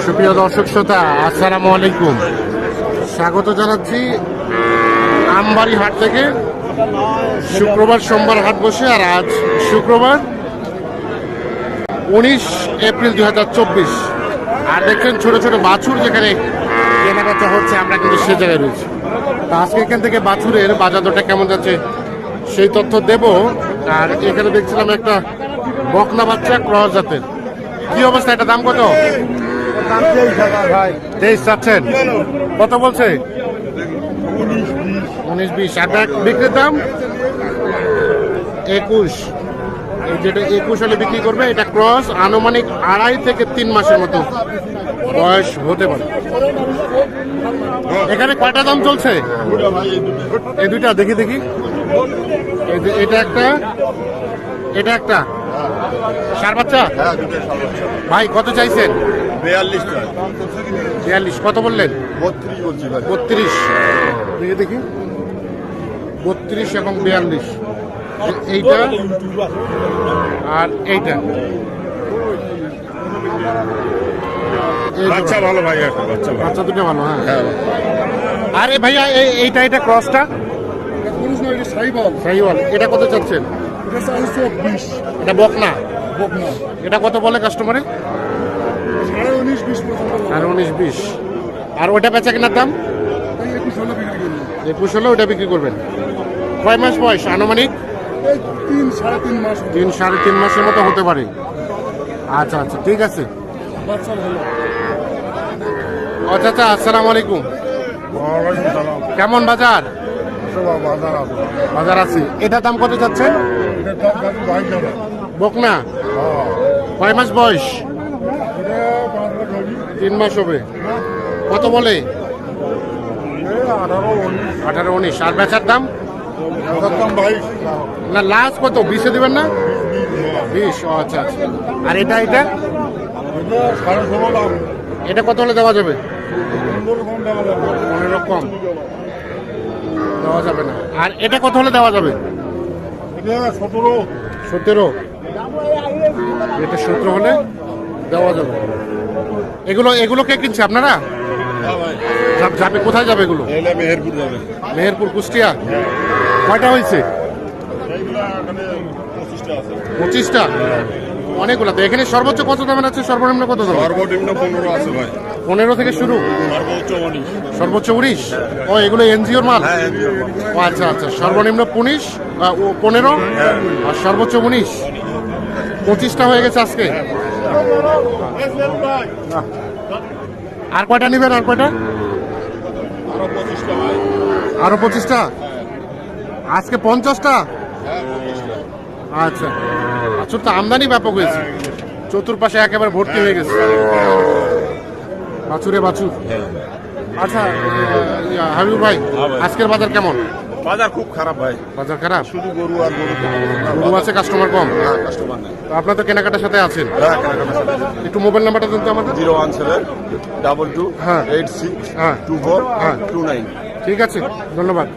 সুপ্রিয় দর্শক শ্রোতা, আসসালামু আলাইকুম। স্বাগত জানাচ্ছি আমবাড়ি হাট থেকে। শুক্রবার সোমবার হাট বসে, আর আজ শুক্রবার 19 এপ্রিল 2024। আর দেখছেন ছোট ছোট বাছুর যেখানে কেনাবেচা হচ্ছে, আমরা কিন্তু সে জায়গায় রয়েছি। তা আজকে এখান থেকে বাছুরের বাজার দরটা কেমন যাচ্ছে সেই তথ্য দেব। আর এখানে দেখছিলাম একটা বকনা বাচ্চা ক্রস জাতের। কি অবস্থা, এটা দাম কত? 23 চাচ্ছেন, কত বলছে? 19-20। আর বিক্রির দাম 21। এই যেটা 21 হলে বিক্রি করবে। এটা ক্রস, আনুমানিক 2.5 থেকে 3 মাসের মতো বয়স হতে পারে। এখানে কয়টা দাম চলছে? এই দুইটা দেখি দেখি। এটা একটা, এটা একটা সার বাচ্চা। ভাই কত চাইছেন? 42। কত বললেন? 32। দেখি দেখি, 32 এবং 42। এইটা আর এইটা। বাচ্চা ভালো ভাই, বাচ্চা দুটো ভালো। হ্যাঁ। আরে ভাইয়া এইটা, এটা ক্রসটা সাইওয়াল, এটা কত চাচ্ছেন? এটা বকনা। এটা কত বলে কাস্টমারে? 19-20। আর ওটা বেচা কেনার দাম 21 হলে ওটা বিক্রি করবেন। কয় মাস বয়স আনুমানিক? 3-3.5 মাসের মতো হতে পারে। আচ্ছা আচ্ছা, ঠিক আছে। আচ্ছা, আসসালামু আলাইকুম। কেমন বাজার? বাজার আছে। এটা দাম কত যাচ্ছে? বকনা কয় মাস বয়স? 3 মাস হবে। কত বলে? 18-19। আর বেচার দাম না, লাস্ট কত? 20-এ দিবেন না? 20। আচ্ছা আচ্ছা। আর এটা এটা এটা কত হলে দেওয়া যাবে? 15 কম দেওয়া যাবে না। আর এটা কত হলে দেওয়া যাবে? 17। এটা 17 হলে দেওয়া যাবে। এগুলো কে কিনছে? আপনারা? যাবে কোথায় যাবে এগুলো? মেহেরপুর, কুষ্টিয়া। কয়টা হয়েছে? 25টা। অনেকগুলো তো। এখানে সর্বোচ্চ কত দামের আছে, সর্বনিম্ন কত দাম? সর্বনিম্ন 15 আছে ভাই। 15 থেকে শুরু, সর্বোচ্চ 19। ও, এগুলো এনজিওর মাল? ও আচ্ছা আচ্ছা। সর্বনিম্ন 15 আর সর্বোচ্চ 19। 25টা হয়ে গেছে আজকে। আর কয়টা নেবেন? আর কয়টা? আরো 25টা। আজকে 50টা। আচ্ছা আচ্ছা, তো আমদানি ব্যাপক হয়েছে, চতুর্পাশে একেবারে ভর্তি হয়ে গেছে বাছুরে বাছুর। আচ্ছা হাবিব ভাই, আজকের বাজার কেমন? বাজার খুব খারাপ ভাই। বাজার খারাপ, শুধু গরু আর গরু আছে, কাস্টমার কম। কাস্টমার নেই। তো আপনার তো কেনাকাটার সাথে আছেন। একটু মোবাইল নাম্বারটা দিন তো আমাদের। 01722862429। ঠিক আছে, ধন্যবাদ।